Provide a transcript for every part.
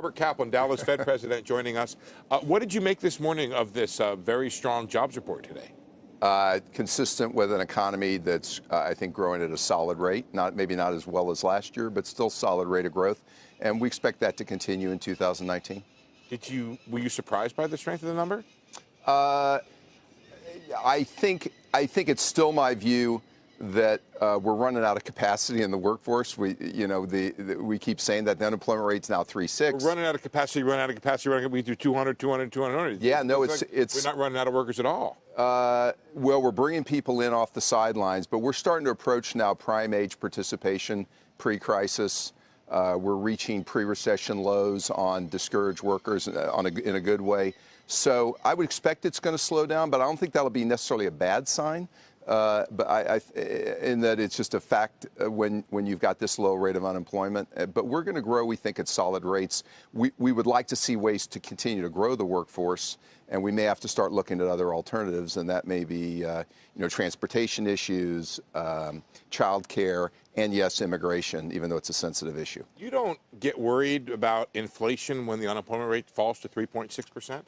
Robert Kaplan, Dallas Fed President, joining us. What did you make this morning of this very strong jobs report today? Consistent with an economy that's, I think, growing at a solid rate. Maybe not as well as last year, but still solid rate of growth. And we expect that to continue in 2019. Were you surprised by the strength of the number? I think it's still my view that we're running out of capacity in the workforce. We keep saying that the unemployment rate's now 3.6. We're running out of capacity. We do 200, 200, 200. Yeah, no, we're not running out of workers at all. Well, we're bringing people in off the sidelines, but we're starting to approach now prime age participation pre-crisis. We're reaching pre-recession lows on discouraged workers in a good way. So I would expect it's going to slow down, but I don't think that'll be necessarily a bad sign. But in that it's just a fact when you've got this low rate of unemployment. But we're going to grow, we think, at solid rates. We would like to see ways to continue to grow the workforce, and we may have to start looking at other alternatives, and that may be transportation issues, child care, and yes, immigration, even though it's a sensitive issue. You don't get worried about inflation when the unemployment rate falls to 3.6%?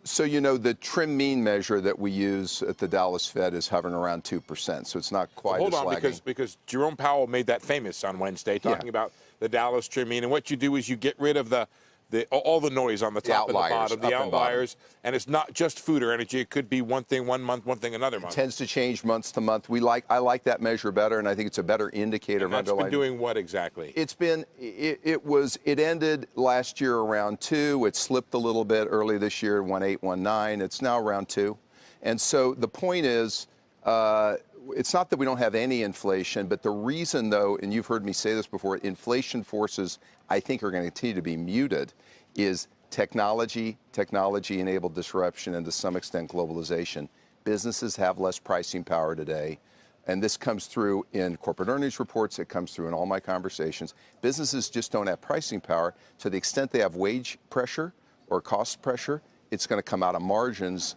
So, the trim mean measure that we use at the Dallas Fed is hovering around 2%. So it's not quite as lagging. Hold on, because Jerome Powell made that famous on Wednesday, talking about the Dallas trim mean. And what you do is you get rid of all the noise on the top and the bottom, the outliers, and it's not just food or energy. It could be one thing one month, one thing another month. It tends to change month to month. I like that measure better, and I think it's a better indicator of underlying. That's been doing what exactly? It ended last year around 2. It slipped a little bit early this year, 1.8, 1.9. It's now around 2. And so the point is, it's not that we don't have any inflation, but the reason, though, and you've heard me say this before, inflation forces, I think, are going to continue to be muted, is technology-enabled disruption, and to some extent globalization. Businesses have less pricing power today, and this comes through in corporate earnings reports. It comes through in all my conversations. Businesses just don't have pricing power. To the extent they have wage pressure or cost pressure, it's going to come out of margins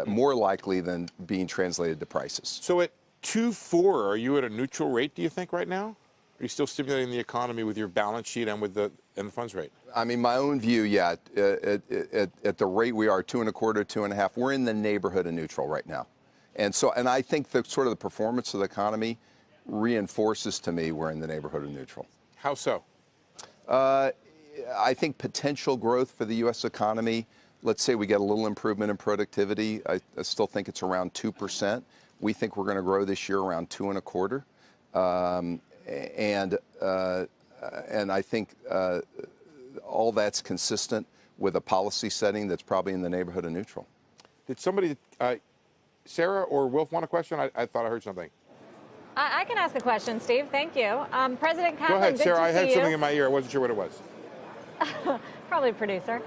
more likely than being translated to prices. So at 2.4, are you at a neutral rate, do you think, right now? Are you still stimulating the economy with your balance sheet and with the funds rate? I mean, my own view, yeah, at the rate we are, 2.25, 2.5, we're in the neighborhood of neutral right now. And I think the sort of the performance of the economy reinforces to me we're in the neighborhood of neutral. How so? I think potential growth for the U.S. economy, let's say we get a little improvement in productivity. I still think it's around 2%. We think we're going to grow this year around 2.25. And I think all that's consistent with a policy setting that's probably in the neighborhood of neutral. Did somebody, Sarah or Wilf, want a question? I thought I heard something. I can ask a question, Steve. Thank you. President Kaplan, go ahead, Sarah. I had something you. in my ear. I wasn't sure what it was. Probably producer.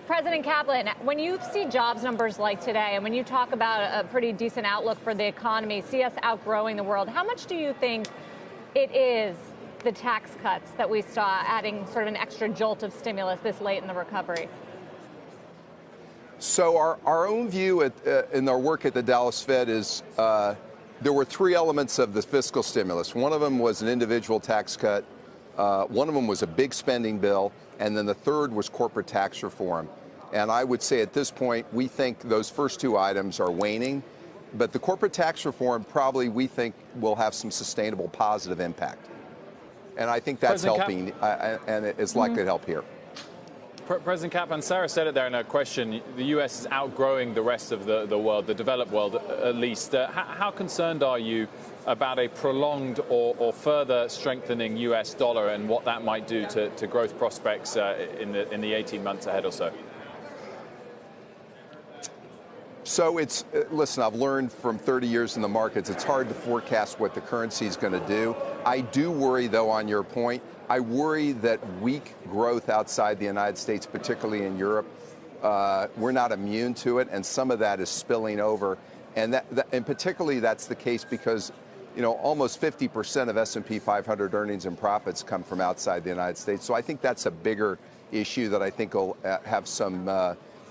President Kaplan, when you see jobs numbers like today, and when you talk about a pretty decent outlook for the economy, see us outgrowing the world, how much do you think it is the tax cuts that we saw adding sort of an extra jolt of stimulus this late in the recovery? So our own view in our work at the Dallas Fed is there were 3 elements of the fiscal stimulus. One of them was an individual tax cut. One of them was a big spending bill. And then the third was corporate tax reform. And I would say at this point, we think those first 2 items are waning. But the corporate tax reform probably, we think, will have some sustainable positive impact. And I think that's helping, and it's likely to help here. President Kaplan, Sarah said it there in her question, the U.S. is outgrowing the rest of the world, the developed world at least. How concerned are you about a prolonged or further strengthening U.S. dollar and what that might do to growth prospects in the 18 months ahead or so? So listen, I've learned from 30 years in the markets, it's hard to forecast what the currency is going to do. I do worry, though, on your point. I worry that weak growth outside the United States, particularly in Europe, we're not immune to it, and some of that is spilling over. And particularly that's the case because, almost 50% of S&P 500 earnings and profits come from outside the United States. So I think that's a bigger issue that I think will have some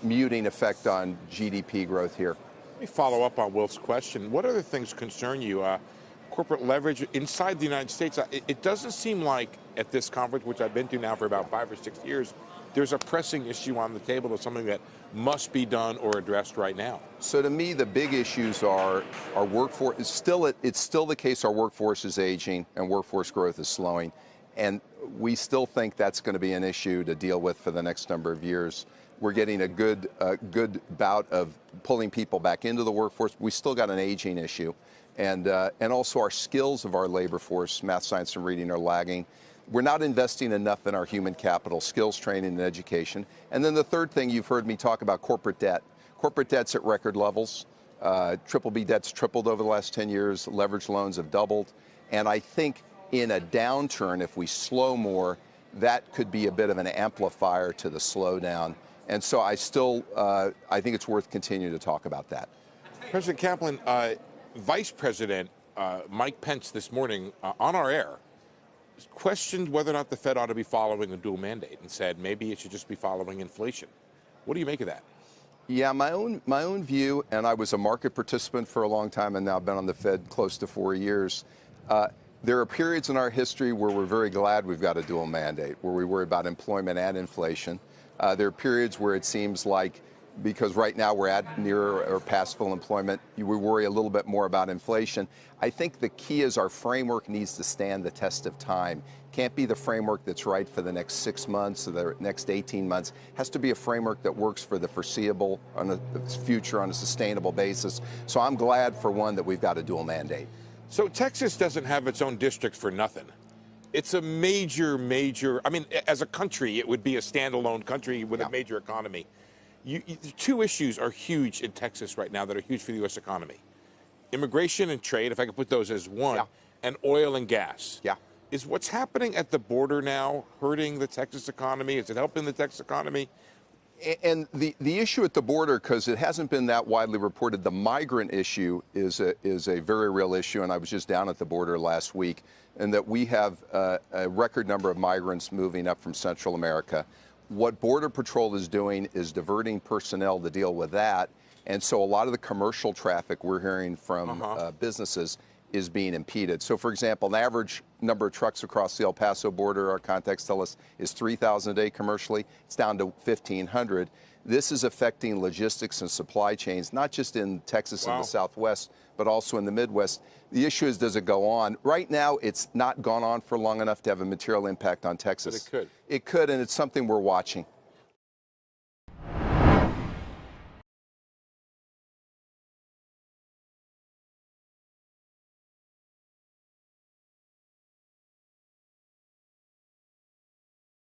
muting effect on GDP growth here. Let me follow up on Wilf's question. What other things concern you? Of corporate leverage inside the United States. It doesn't seem like at this conference, which I've been to now for about 5 or 6 years, there's a pressing issue on the table of something that must be done or addressed right now. So to me, the big issues are our workforce. It's still the case our workforce is aging and workforce growth is slowing. And we still think that's going to be an issue to deal with for the next number of years. We're getting a good bout of pulling people back into the workforce. We still got an aging issue. And also our skills of our labor force, math, science, and reading, are lagging. We're not investing enough in our human capital, skills training, and education. And then the third thing you've heard me talk about, corporate debt. Corporate debt's at record levels. Triple B debt's tripled over the last 10 years. Leveraged loans have doubled. And I think in a downturn, if we slow more, that could be a bit of an amplifier to the slowdown. And so I think it's worth continuing to talk about that. President Kaplan, Vice President Mike Pence this morning on our air questioned whether or not the Fed ought to be following a dual mandate and said maybe it should just be following inflation. What do you make of that? Yeah, my own view, and I was a market participant for a long time and now been on the Fed close to 4 years. There are periods in our history where we're very glad we've got a dual mandate, where we worry about employment and inflation. There are periods where it seems like, because right now we're at near or past full employment, we worry a little bit more about inflation. I think the key is our framework needs to stand the test of time. Can't be the framework that's right for the next 6 months or the next 18 months. It has to be a framework that works for the foreseeable, on the future, on a sustainable basis. So I'm glad, for one, that we've got a dual mandate. So Texas doesn't have its own district for nothing. It's a major, I mean, as a country, it would be a standalone country with a major economy. Two issues are huge in Texas right now that are huge for the U.S. economy. Immigration and trade, if I could put those as one, and oil and gas. Yeah. Is what's happening at the border now hurting the Texas economy? Is it helping the Texas economy? And the issue at the border, because it hasn't been that widely reported, the migrant issue is a very real issue. And I was just down at the border last week, and that we have a record number of migrants moving up from Central America. What Border Patrol is doing is diverting personnel to deal with that. And so a lot of the commercial traffic we're hearing from businesses is being impeded. So, for example, an average number of trucks across the El Paso border, our contacts tell us, is 3,000 a day commercially. It's down to 1,500. This is affecting logistics and supply chains, not just in Texas and the Southwest, but also in the Midwest. The issue is, does it go on? Right now, it's not gone on for long enough to have a material impact on Texas. But it could. It could, and it's something we're watching.